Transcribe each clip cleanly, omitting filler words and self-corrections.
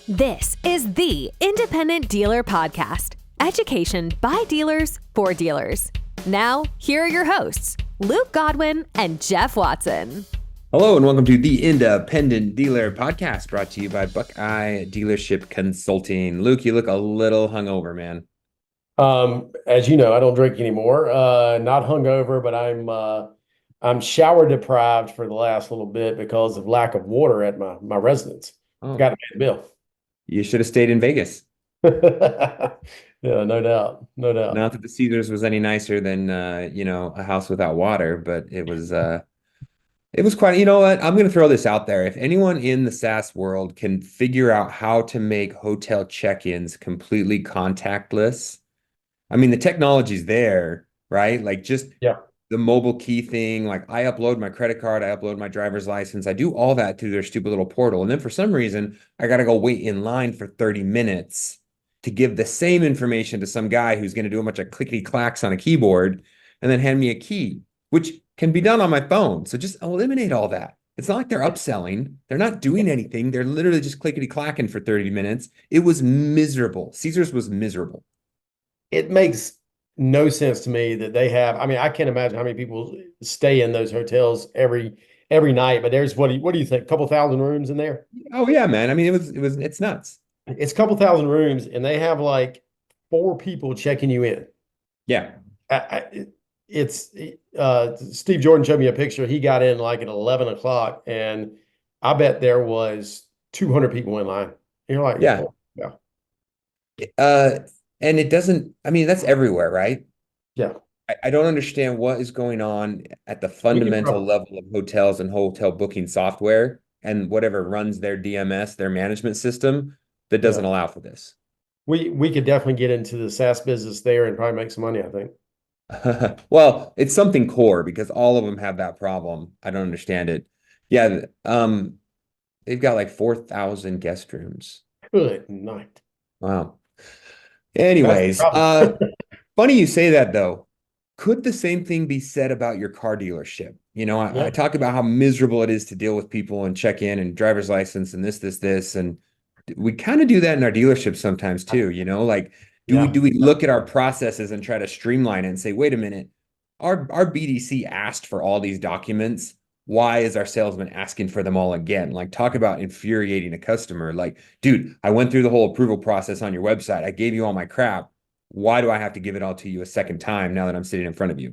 This is the Independent Dealer Podcast. Education by dealers for dealers. Now, here are your hosts, Luke Godwin and Jeff Watson. Hello and welcome to the Independent Dealer Podcast, brought to you by Buckeye Dealership Consulting. Luke, you look a little hungover, man. As you know, I don't drink anymore. Not hungover, but I'm shower deprived for the last little bit because of lack of water at my residence. Forgot to pay the bill. You should have stayed in Vegas. Yeah, no doubt. Not that the Caesars was any nicer than a house without water, but it was quite. You know what? I'm going to throw this out there. If anyone in the SaaS world can figure out how to make hotel check-ins completely contactless, I mean, the technology's there, right? Like just the mobile key thing. Like I upload my credit card, I upload my driver's license, I do all that through their stupid little portal. And then for some reason, I got to go wait in line for 30 minutes to give the same information to some guy who's going to do a bunch of clickety clacks on a keyboard and then hand me a key, which can be done on my phone. So just eliminate all that. It's not like they're upselling. They're not doing anything. They're literally just clickety clacking for 30 minutes. It was miserable. Caesars was miserable. It makes no sense to me that they have. I mean, I can't imagine how many people stay in those hotels every night. But there's what do you think? A couple thousand rooms in there? Oh yeah, man. I mean, it's nuts. It's a couple thousand rooms, and they have like 4 people checking you in. Yeah. It's Steve Jordan showed me a picture. He got in like at 11 o'clock, and I bet there was 200 people in line. And you're like, yeah. And it doesn't, I mean, that's everywhere, right? Yeah. I don't understand what is going on at the fundamental level of hotels and hotel booking software and whatever runs their DMS, their management system, that doesn't allow for this. We could definitely get into the SaaS business there and probably make some money, I think. Well, it's something core because all of them have that problem. I don't understand it. Yeah. They've got like 4,000 guest rooms. Good night. Wow. Anyways, funny you say that though. Could the same thing be said about your car dealership? You know, I talk about how miserable it is to deal with people and check in and driver's license and this, and we kind of do that in our dealership sometimes too. You know, like do we look at our processes and try to streamline it and say, wait a minute, our BDC asked for all these documents. Why is our salesman asking for them all again? Like, talk about infuriating a customer. Like, dude, I went through the whole approval process on your website. I gave you all my crap. Why do I have to give it all to you a second time now that I'm sitting in front of you?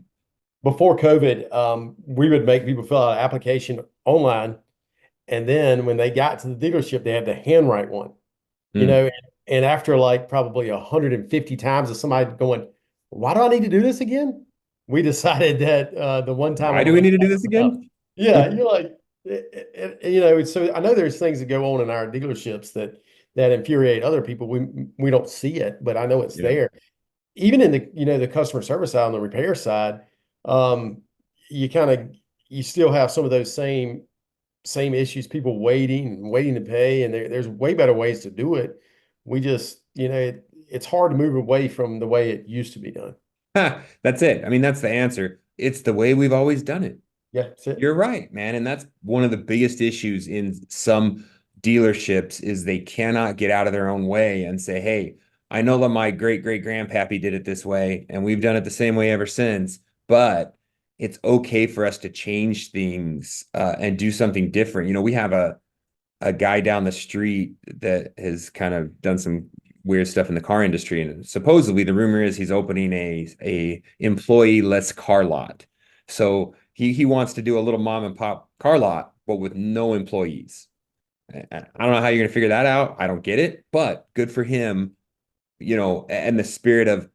Before COVID, we would make people fill out an application online. And then when they got to the dealership, they had to handwrite one, you know, and after like probably 150 times of somebody going, why do I need to do this again? We decided that the one time. Why do we need to do this again? Yeah, you're like, you know, so I know there's things that go on in our dealerships that infuriate other people. We don't see it, but I know it's there. Even in the customer service side, on the repair side, you still have some of those same issues, people waiting to pay, and there's way better ways to do it. We just, it's hard to move away from the way it used to be done. That's it. I mean, that's the answer. It's the way we've always done it. Yeah, that's it. You're right, man. And that's one of the biggest issues in some dealerships is they cannot get out of their own way and say, hey, I know that my great-great-grandpappy did it this way, and we've done it the same way ever since, but it's okay for us to change things and do something different. You know, we have a guy down the street that has kind of done some weird stuff in the car industry, and supposedly the rumor is he's opening a employee-less car lot. So he wants to do a little mom and pop car lot, but with no employees. I don't know how you're going to figure that out. I don't get it, but good for him, you know, and the spirit of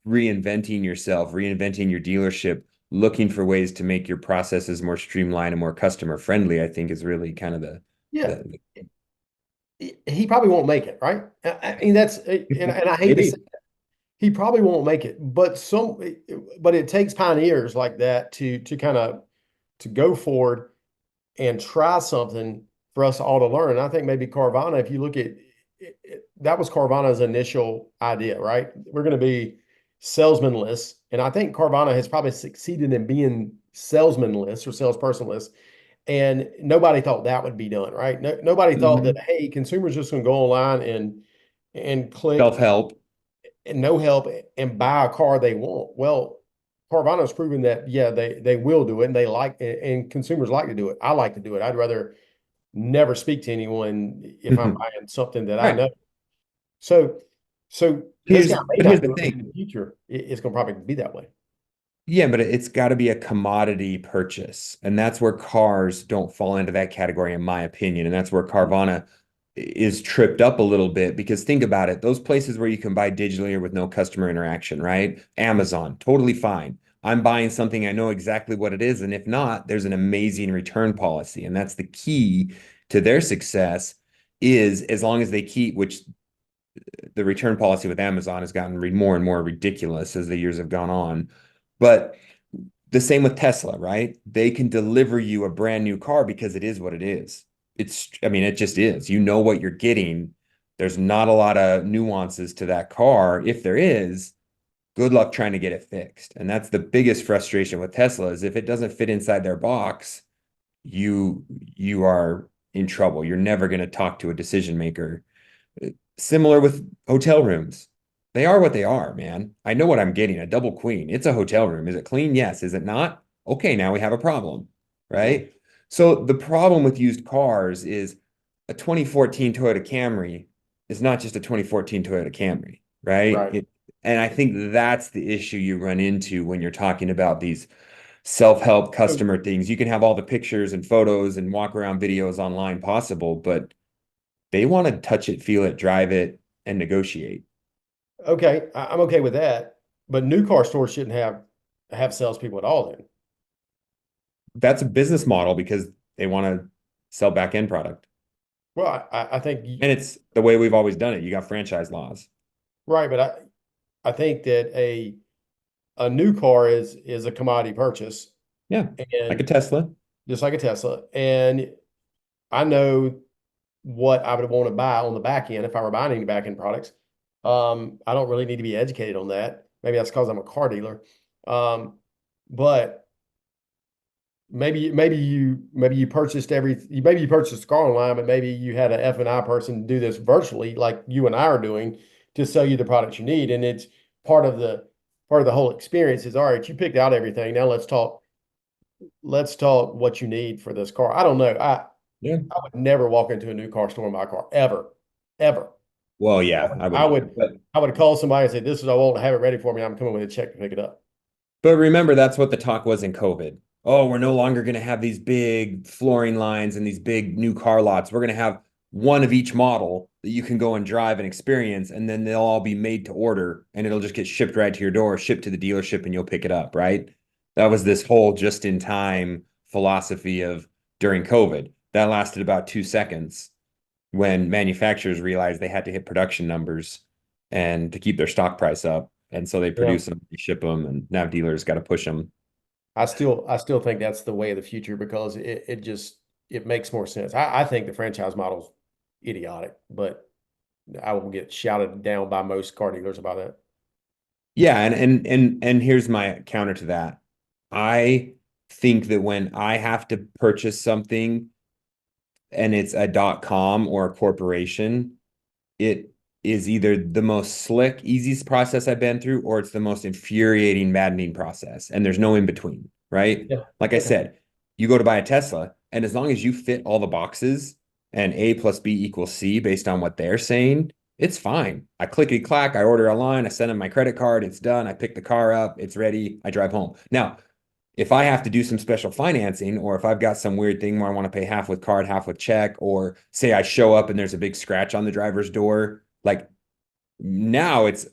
reinventing yourself, reinventing your dealership, looking for ways to make your processes more streamlined and more customer friendly, I think is really kind of he probably won't make it, right? I mean, and I hate to say that. He probably won't make it, but it takes pioneers like that to kind of to go forward and try something for us all to learn. And I think maybe Carvana, if you look at that was Carvana's initial idea, right? We're going to be salesmanless, and I think Carvana has probably succeeded in being salesmanless or salespersonless. And nobody thought that would be done, right? Nobody thought that, Mhm. hey, consumers just going to go online and click Self-help. and no help and buy a car they want. Well, Carvana's proven that, yeah, they will do it, and they like, and consumers like to do it. I like to do it. I'd rather never speak to anyone if I'm buying something that I Right. know. So, so this guy may Here's not the do it, but in thing. the future, it's going to probably be that way. Yeah, but it's got to be a commodity purchase. And that's where cars don't fall into that category, in my opinion. And that's where Carvana is tripped up a little bit because think about it. Those places where you can buy digitally or with no customer interaction, right? Amazon, totally fine. I'm buying something, I know exactly what it is. And if not, there's an amazing return policy. And that's the key to their success is as long as they keep, which the return policy with Amazon has gotten more and more ridiculous as the years have gone on. But the same with Tesla, right? They can deliver you a brand new car because it is what it is. I mean, it just is. You know what you're getting. There's not a lot of nuances to that car. If there is, good luck trying to get it fixed. And that's the biggest frustration with Tesla is if it doesn't fit inside their box, you are in trouble. You're never going to talk to a decision maker. Similar with hotel rooms. They are what they are, man. I know what I'm getting, a double queen. It's a hotel room. Is it clean? Yes. Is it not? Okay, now we have a problem, Mhm. right? So the problem with used cars is a 2014 Toyota Camry is not just a 2014 Toyota Camry, right? Right. And I think that's the issue you run into when you're talking about these self-help So, customer things. You can have all the pictures and photos and walk around videos online possible, but they want to touch it, feel it, drive it, and negotiate. okay, I'm okay with that, but new car stores shouldn't have salespeople at all then. That's a business model because they want to sell back end product. Well, I think And it's the way we've always done it. You got franchise laws. right, but I think that a new car is a commodity purchase, Yeah. Like a and Tesla. just like a Tesla, and I know what I would want to buy on the back end if I were buying any back end products. I don't really need to be educated on that. Maybe that's because I'm a car dealer. But maybe you purchased maybe you purchased a car online, but maybe you had an F&I person do this virtually like you and I are doing to sell you the products you need. And it's part of the whole experience is all right, you picked out everything. Now let's talk what you need for this car. I don't know. Yeah. I would never walk into a new car store and buy a car ever, ever. Well, yeah, I I wouldn't either. would I would call somebody and say, "This is what I want. Have it ready for me. I'm coming with a check to pick it up." But remember, that's what the talk was in COVID. Oh, we're no longer going to have these big flooring lines and these big new car lots. We're going to have one of each model that you can go and drive and experience, and then they'll all be made to order and it'll just get shipped right to your door, shipped to the dealership, and you'll pick it up, right? That was this whole just in time philosophy of during COVID. That lasted about 2 seconds when manufacturers realized they had to hit production numbers and to keep their stock price up. And so they Yeah. produce them, they ship them, and now dealers got to push them. I still think that's the way of the future because it makes more sense. I think the franchise model's idiotic, but I will get shouted down by most car dealers about that. Yeah, and here's my counter to that. I think that when I have to purchase something and it's a .com or a corporation, it is either the most slick, easiest process I've been through, or it's the most infuriating, maddening process. And there's no in between, right? Yeah. Like I Okay. said, you go to buy a Tesla, and as long as you fit all the boxes and A plus B equals C based on what they're saying, it's fine. I clickety clack, I order online, I send them my credit card, it's done. I pick the car up, it's ready, I drive home. Now, if I have to do some special financing, or if I've got some weird thing where I want to pay half with card, half with check, or say I show up and there's a big scratch on the driver's door, like now it's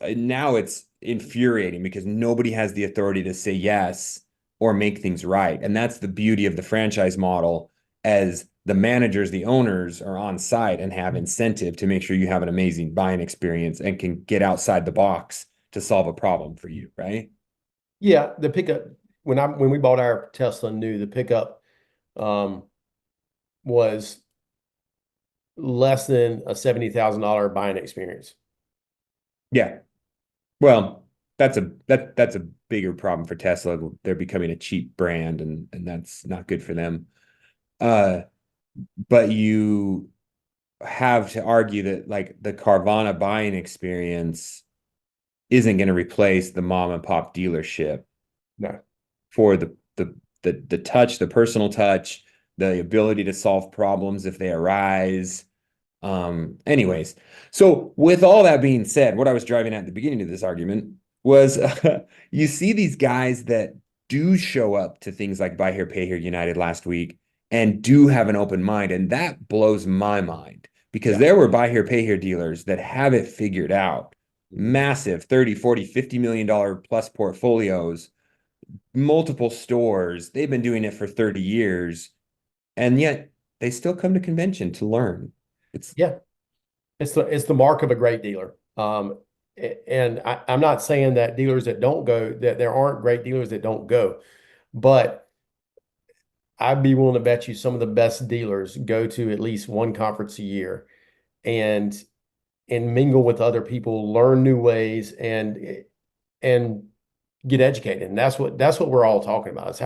infuriating because nobody has the authority to say yes or make things right. And that's the beauty of the franchise model as the managers, the owners are on site and have incentive to make sure you have an amazing buying experience and can get outside the box to solve a problem for you, right? Yeah, the pickup when we bought our Tesla new, the pickup um was less than a $70,000 buying experience. Yeah. Well, that's a bigger problem for Tesla. They're becoming a cheap brand and that's not good for them. Uh, but you have to argue that like the Carvana buying experience isn't going to replace the mom and pop dealership No. for the touch, the personal touch, the ability to solve problems if they arise. Anyways, so with all that being said, what I was driving at the beginning of this argument was you see these guys that do show up to things like Buy Here, Pay Here United last week and do have an open mind. And that blows my mind because Yeah. there were Buy Here, Pay Here dealers that have it figured out. Massive 30, 40, $50 million plus portfolios, multiple stores. They've been doing it for 30 years. And yet they still come to convention to learn. It's Yeah. It's the mark of a great dealer. And I'm not saying that dealers that don't go, that there aren't great dealers that don't go, but I'd be willing to bet you some of the best dealers go to at least one conference a year and mingle with other people, learn new ways, and get educated. And that's what we're all talking about is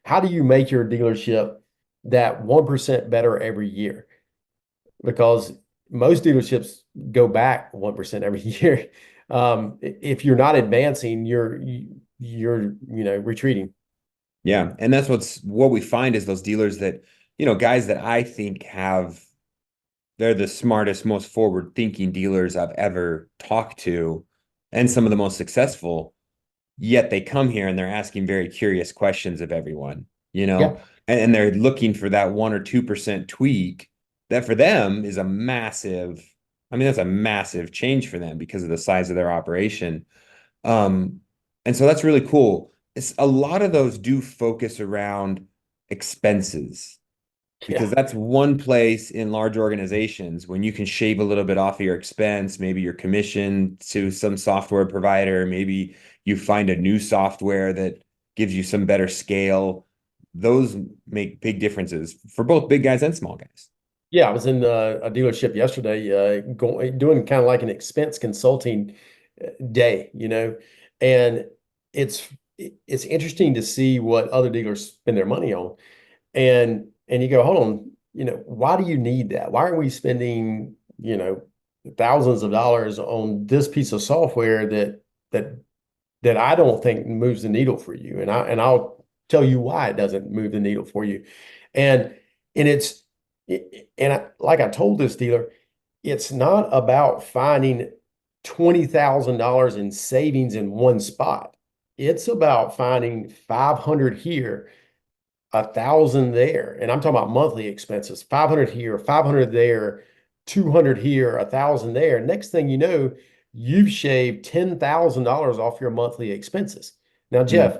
how do you make your dealership that 1% better every year? Because most dealerships go back 1% every year. If you're not advancing, you're retreating. Yeah, and that's what we find is those dealers that, guys that I think they're the smartest, most forward-thinking dealers I've ever talked to, and some of the most successful. Yet they come here and they're asking very curious questions of everyone, Yeah, and they're looking for that 1 or 2% tweak that for them is a massive, I mean, that's a massive change for them because of the size of their operation. Um, and so that's really cool. A lot of those do focus around expenses because yeah, that's one place in large organizations when you can shave a little bit off of your expense, maybe your commission to some software provider, maybe you find a new software that gives you some better scale. Those make big differences for both big guys and small guys. yeah. I was in a dealership yesterday, doing kind of like an expense consulting day, and it's it's interesting to see what other dealers spend their money on. And you go, hold on, why do you need that? Why aren't we spending, thousands of dollars on this piece of software that that I don't think moves the needle for you? And I'll tell you why it doesn't move the needle for you. And and it's like I told this dealer, it's not about finding $20,000 in savings in one spot. It's about finding 500 here, 1,000 there. And I'm talking about monthly expenses, 500 here, 500 there, 200 here, 1,000 there. Next thing you know, you've shaved $10,000 off your monthly expenses. Now, Hmm. Jeff,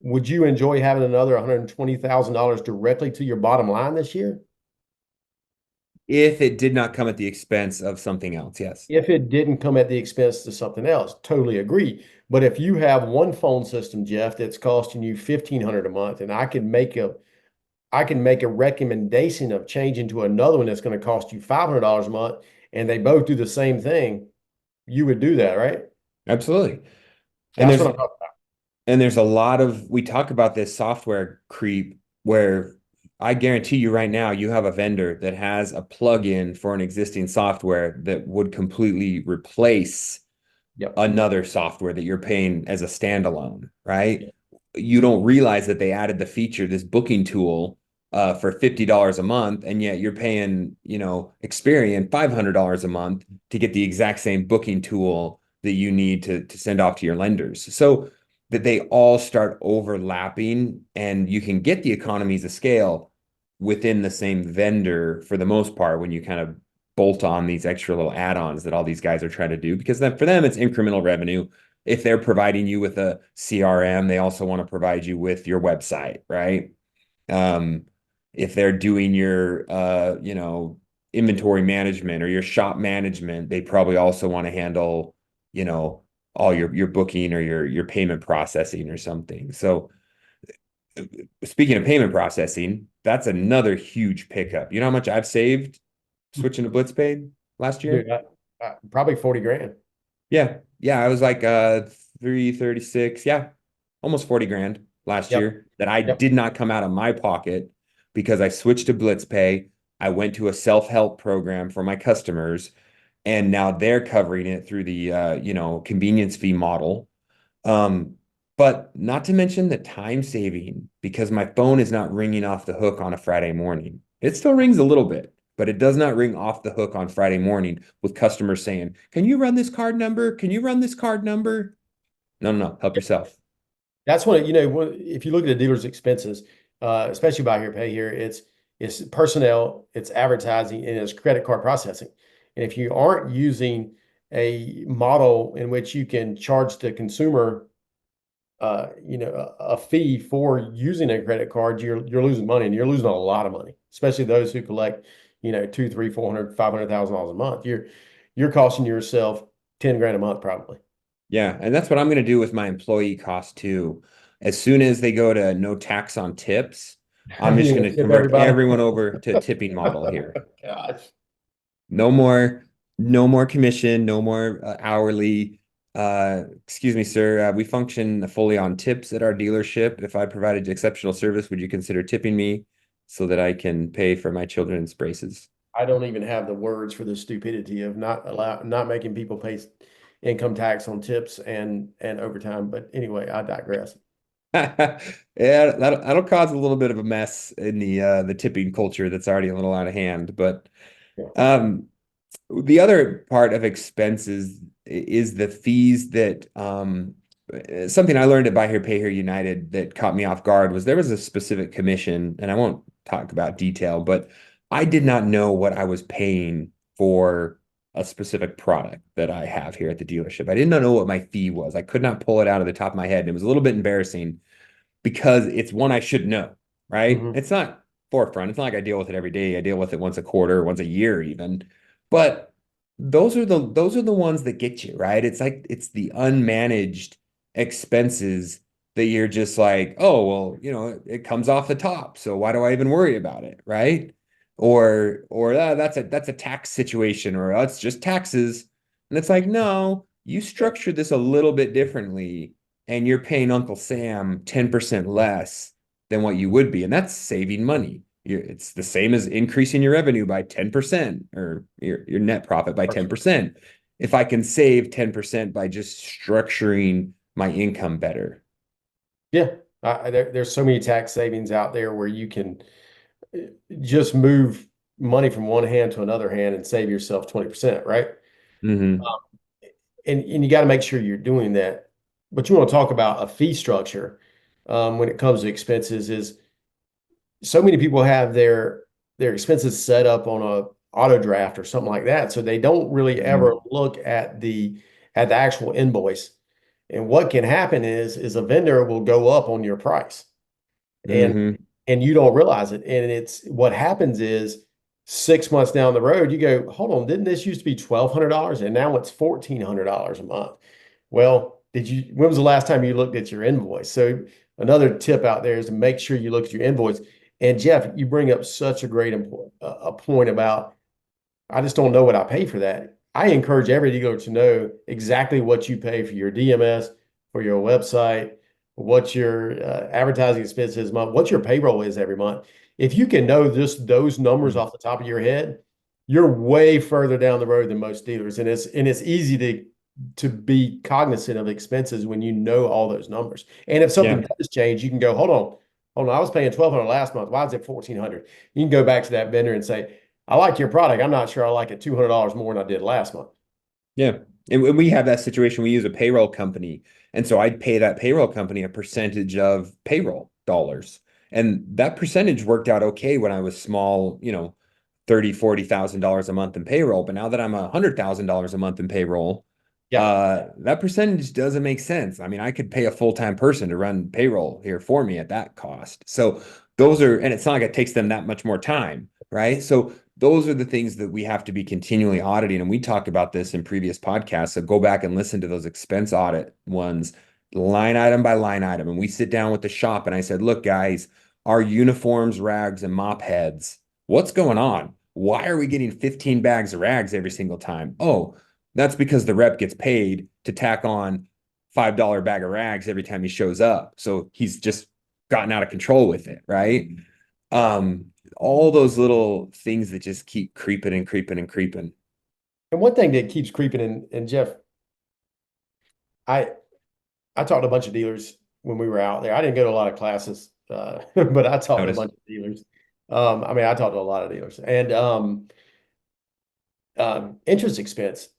would you enjoy having another $120,000 directly to your bottom line this year? If it did not come at the expense of something else, yes. If it didn't come at the expense of something else, totally agree. But if you have one phone system, Jeff, that's costing you 1,500 a month, and I can make a recommendation of changing to another one that's going to cost you $500 a month, and they both do the same thing, you would do that, right? Absolutely. And That's there's what I'm talking and there's a lot of we talk about this software creep where I guarantee you right now you have a vendor that has a plugin for an existing software that would completely replace about. another software that you're paying as a standalone, right? Yep. You don't realize that they added the feature, this booking tool, for $50 a month, and yet you're paying, Experian $500 a month to get the exact same booking tool that you need to send off to your lenders. So that they all start overlapping, and you can get the economies of scale within the same vendor for the most part when you kind of bolt on these extra little add-ons that all these guys are trying to do because then for them it's incremental revenue. If they're providing you with a CRM, they also want to provide you with your website, right? Um, if they're doing your inventory management or your shop management, they probably also want to handle, all your booking or your payment processing or something. So speaking of payment processing, that's another huge pickup. You know how much I've saved switching to Blitzpay last year? Dude, probably 40 grand. Yeah. Yeah. I was like 336. Yeah. Almost 40 grand last Yep. year that I Yep. did not come out of my pocket, because I switched to Blytzpay. I went to a self-help program for my customers, and now they're covering it through the convenience fee model. But not to mention the time saving, because my phone is not ringing off the hook on a Friday morning. It still rings a little bit, but it does not ring off the hook on Friday morning with customers saying, "Can you run this card number? Can you run this card number?" No, no, no, help yourself. That's if you look at the dealer's expenses, especially buy here, pay here, it's personnel, it's advertising, and it's credit card processing. And if you aren't using a model in which you can charge the consumer, a fee for using a credit card, you're losing money, and you're losing a lot of money, especially those who collect, two, three, 400, $500,000 a month. You're costing yourself 10 grand a month, probably. Yeah, and that's what I'm going to do with my employee cost too. As soon as they go to no tax on tips, I'm just You going gonna to tip convert everybody? everyone over to a tipping model here. Gosh. No more, no more commission, no more hourly. Excuse me, sir. We function fully on tips at our dealership. If I provided exceptional service, would you consider tipping me so that I can pay for my children's braces? I don't even have the words for the stupidity of not making people pay income tax on tips and overtime. But anyway, I digress. Yeah, that'll cause a little bit of a mess in the tipping culture that's already a little out of hand. But Yeah. the other part of expenses is the fees that something I learned at Buy Here, Pay Here United that caught me off guard was there was a specific commission, and I won't talk about detail, but I did not know what I was paying for a specific product that I have here at the dealership. I did not know what my fee was. I could not pull it out of the top of my head, and it was a little bit embarrassing because it's one I should know, right? Mhm. It's not forefront. It's not like I deal with it every day. I deal with it once a quarter, once a year even. But those are the ones that get you, right? It's like it's the unmanaged expenses that you're just like, oh, well, it comes off the top. So why do I even worry about it, right? Or that's a tax situation, or it's just taxes. And it's like, no, you structured this a little bit differently, and you're paying Uncle Sam 10% less than what you would be, and that's saving money. It's the same as increasing your revenue by 10% or your net profit by 10%. If I can save 10% by just structuring my income better. Yeah, there's so many tax savings out there where you can just move money from one hand to another hand and save yourself 20%, right? Mm-hmm. And you got to make sure you're doing that. But you want to talk about a fee structure when it comes to expenses is so many people have their expenses set up on a auto draft or something like that. So they don't really ever look at the actual invoice. And what can happen is a vendor will go up on your price and Mm-hmm. and you don't realize it. And it's what happens is 6 months down the road, you go, hold on, didn't this used to be $1,200 and now it's $1,400 a month? Well, when was the last time you looked at your invoice? So another tip out there is to make sure you look at your invoice. And Jeff, you bring up such a great a point about, I just don't know what I pay for that. I encourage every dealer to know exactly what you pay for your DMS, for your website, what your advertising expense is a month, what your payroll is every month. If you can know just those numbers off the top of your head, you're way further down the road than most dealers. And it's easy to be cognizant of expenses when you know all those numbers. And if something does change, you can go, hold on, I was paying 1,200 last month. Why is it 1,400? You can go back to that vendor and say, I like your product. I'm not sure I like it $200 more than I did last month. Yeah. And when we have that situation, we use a payroll company. And so I'd pay that payroll company a percentage of payroll dollars. And that percentage worked out okay when I was small, $30,000, $40,000 a month in payroll. But now that I'm $100,000 a month in payroll, that percentage doesn't make sense. I mean, I could pay a full-time person to run payroll here for me at that cost. So and it's not like it takes them that much more time, right? So those are the things that we have to be continually auditing. And we talked about this in previous podcasts. So go back and listen to those expense audit ones, line item by line item. And we sit down with the shop and I said, look, guys, our uniforms, rags, and mop heads, what's going on? Why are we getting 15 bags of rags every single time? Oh, that's because the rep gets paid to tack on $5 bag of rags every time he shows up. So he's just gotten out of control with it, right? All those little things that just keep creeping and creeping and creeping. And one thing that keeps creeping and Jeff, I I talked to a bunch of dealers when we were out there. I didn't go to a lot of classes, but I talked to a Notice. bunch of dealers. I mean, I talked to a lot of dealers, and interest expense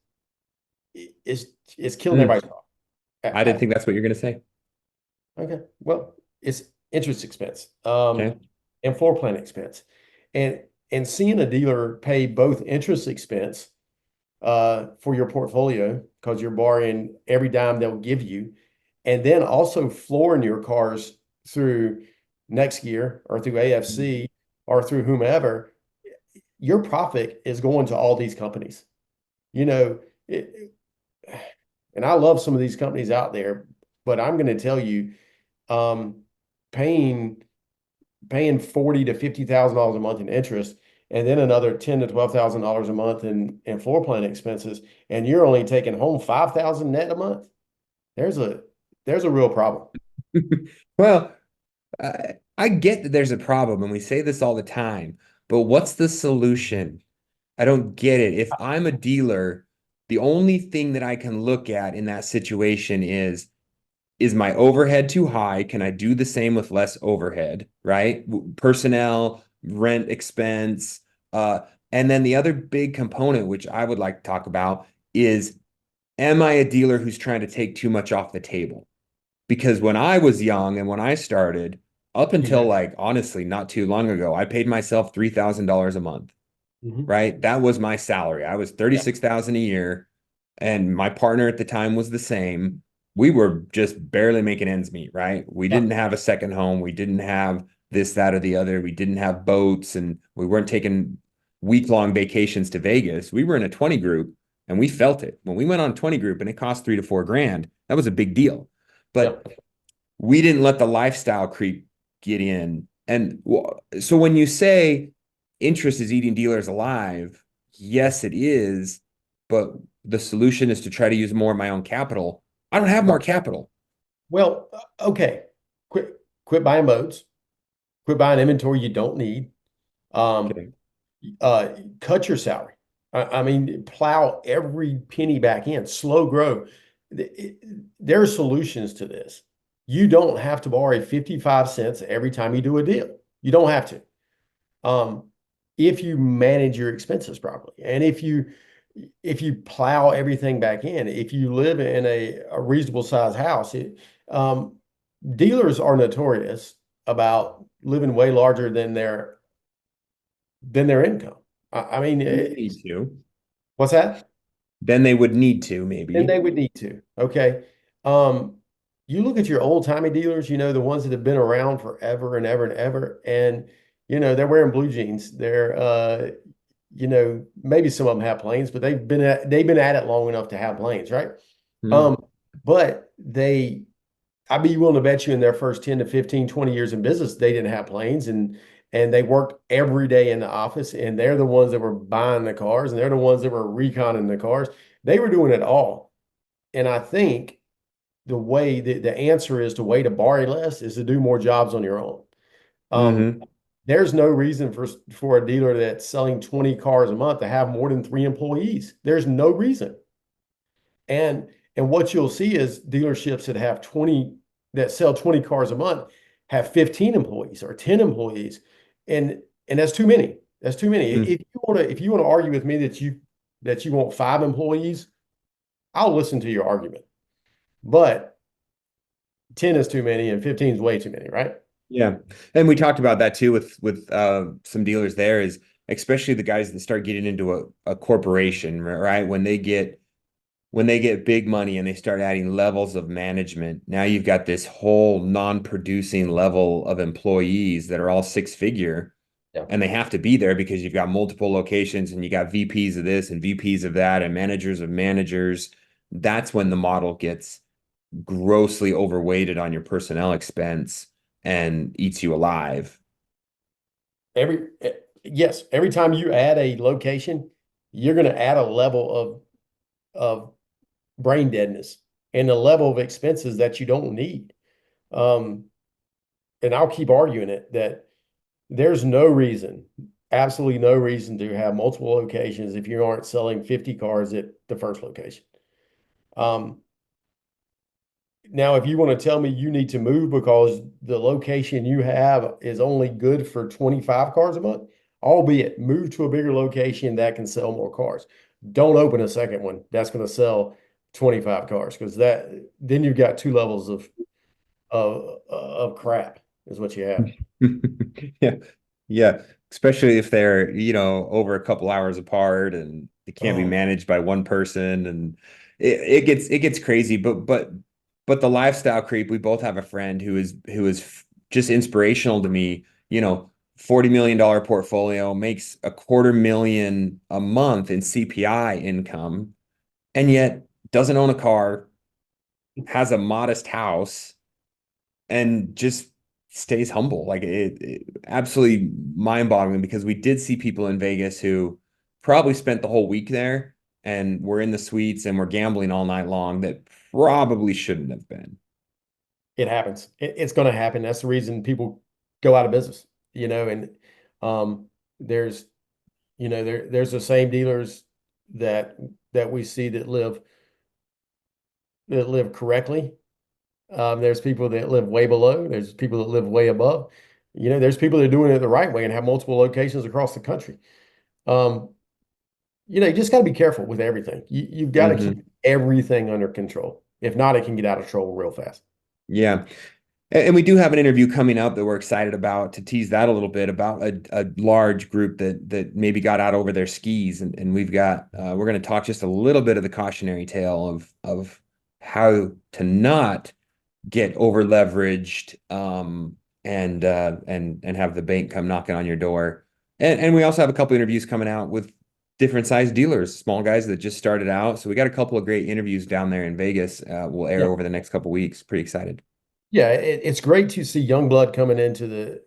is killing Mm, everybody's I didn't profit. think that's what you're going to say. Okay, well, it's interest expense, Okay. and floor plan expense, and seeing a dealer pay both interest expense for your portfolio because you're borrowing every dime they'll give you, and then also flooring your cars through next year or through AFC or through whomever, your profit is going to all these companies. You know, and I love some of these companies out there, but I'm going to tell you, um, paying $40,000 to $50,000 a month in interest, and then another $10,000 to $12,000 a month in floor plan expenses, and you're only taking home 5,000 net a month. There's a real problem. Well, I get that there's a problem, and we say this all the time, but what's the solution? I don't get it. If I'm a dealer, the only thing that I can look at in that situation is my overhead too high? Can I do the same with less overhead, right? Personnel, rent expense. And then the other big component, which I would like to talk about, is am I a dealer who's trying to take too much off the table? Because when I was young and when I started, up until like honestly not too long ago, I paid myself $3,000 a month, Mhm. right? That was my salary. I was Yeah. 36,000 a year, and my partner at the time was the same. We were just barely making ends meet, right? We Yeah. didn't have a second home. We didn't have this, that, or the other. We didn't have boats, and we weren't taking week-long vacations to Vegas. We were in a 20 group, and we felt it. When we went on a 20 group and it cost 3 to 4 grand, that was a big deal. Yeah. But we didn't let the lifestyle creep get in. And so when you say interest is eating dealers alive, yes, it is. But the solution is to try to use more of my own capital. I don't have more Right. capital. Well, okay. Quit buying boats. Quit buying inventory you don't need. Um, Okay. cut your salary. I mean, plow every penny back in, slow grow. There are solutions to this. You don't have to borrow 55 cents every time you do a deal. You don't have to. Um, if you manage your expenses properly, and if you plow everything back in, if you live in a reasonable sized house, um, dealers are notorious about living way larger than their income. I mean, Need to. what's that? Then they would need to, Then maybe. they would need to. Okay. Um, you look at your old timey dealers, the ones that have been around forever and ever and ever, and they're wearing blue jeans. They're maybe some of them have planes, but they've been at it long enough to have planes, right? Hmm. Um, but I'd be willing to bet you in their first 10 to 15, 20 years in business, they didn't have planes, and they worked every day in the office, and they're the ones that were buying the cars, and they're the ones that were reconning the cars. They were doing it all. And I think the answer is to way to borrow less is to do more jobs on your own. Um, Hmm. there's no reason for a dealer that's selling 20 cars a month to have more than 3 employees. There's no reason. And what you'll see is dealerships that sell 20 cars a month have 15 employees or 10 employees. And that's too many. That's too many. If you want to argue with me that you want 5 employees, I'll listen to your argument. But 10 is too many and 15 is way too many, right? Yeah. And we talked about that too with some dealers there, is especially the guys that start getting into a corporation, right? When they get big money and they start adding levels of management, now you've got this whole non-producing level of employees that are all six-figure, Yeah. and they have to be there because you've got multiple locations and you got VPs of this and VPs of that and managers of managers. That's when the model gets grossly overweighted on your personnel expense and eats you alive. Yes, every time you add a location, you're going to add a level of brain deadness and a level of expenses that you don't need. Um, and I'll keep arguing it that there's no reason, absolutely no reason to have multiple locations if you aren't selling 50 cars at the first location. Now, if you want to tell me you need to move because the location you have is only good for 25 cars a month, albeit move to a bigger location that can sell more cars. Don't open a second one that's going to sell 25 cars, because then you've got two levels of crap is what you have. Yeah. Yeah. Especially if they're, over a couple hours apart and it can't be managed by one person, and it gets crazy. But the lifestyle creep, we both have a friend who is just inspirational to me, $40 million portfolio, makes $250,000 a month in CPI income, and yet doesn't own a car, has a modest house, and just stays humble. Like it absolutely mind-boggling, because we did see people in Vegas who probably spent the whole week there and were in the suites and were gambling all night long that probably shouldn't have been. It happens. It's going to happen. That's the reason people go out of business, and there's, there's the same dealers that we see that live correctly. There's people that live way below. There's people that live way above. There's people that are doing it the right way and have multiple locations across the country. You just got to be careful with everything. You've got to keep everything under control. If not, it can get out of control real fast. Yeah. And we do have an interview coming up that we're excited about, to tease that a little bit, about a large group that maybe got out over their skis. And we're going to talk just a little bit of the cautionary tale of how to not get over leveraged, and have the bank come knocking on your door. And we also have a couple interviews coming out with different size dealers, small guys that just started out. So we got a couple of great interviews down there in Vegas. Will air over the next couple of weeks. Pretty excited. Yeah, it's great to see young blood coming into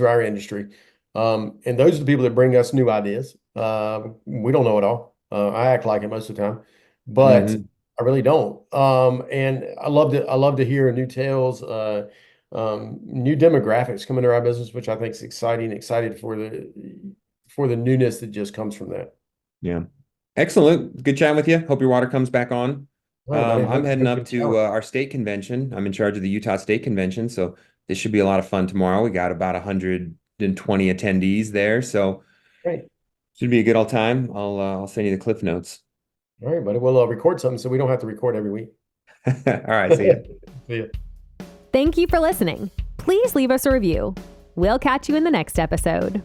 our industry. And those are the people that bring us new ideas. We don't know it all. I act like it most of the time, but I really don't. And I love to hear new tales, new demographics come into our business, which I think is exciting. Excited for the newness that just comes from that. Yeah. Excellent. Good chatting with you. Hope your water comes back on. I'm heading up to our state convention. I'm in charge of the Utah State Convention, so this should be a lot of fun tomorrow. We got about 120 attendees there, so great. Should be a good old time. I'll send you the cliff notes. All right, buddy. We'll record something so we don't have to record every week. All right, see ya. See ya. Thank you for listening. Please leave us a review. We'll catch you in the next episode.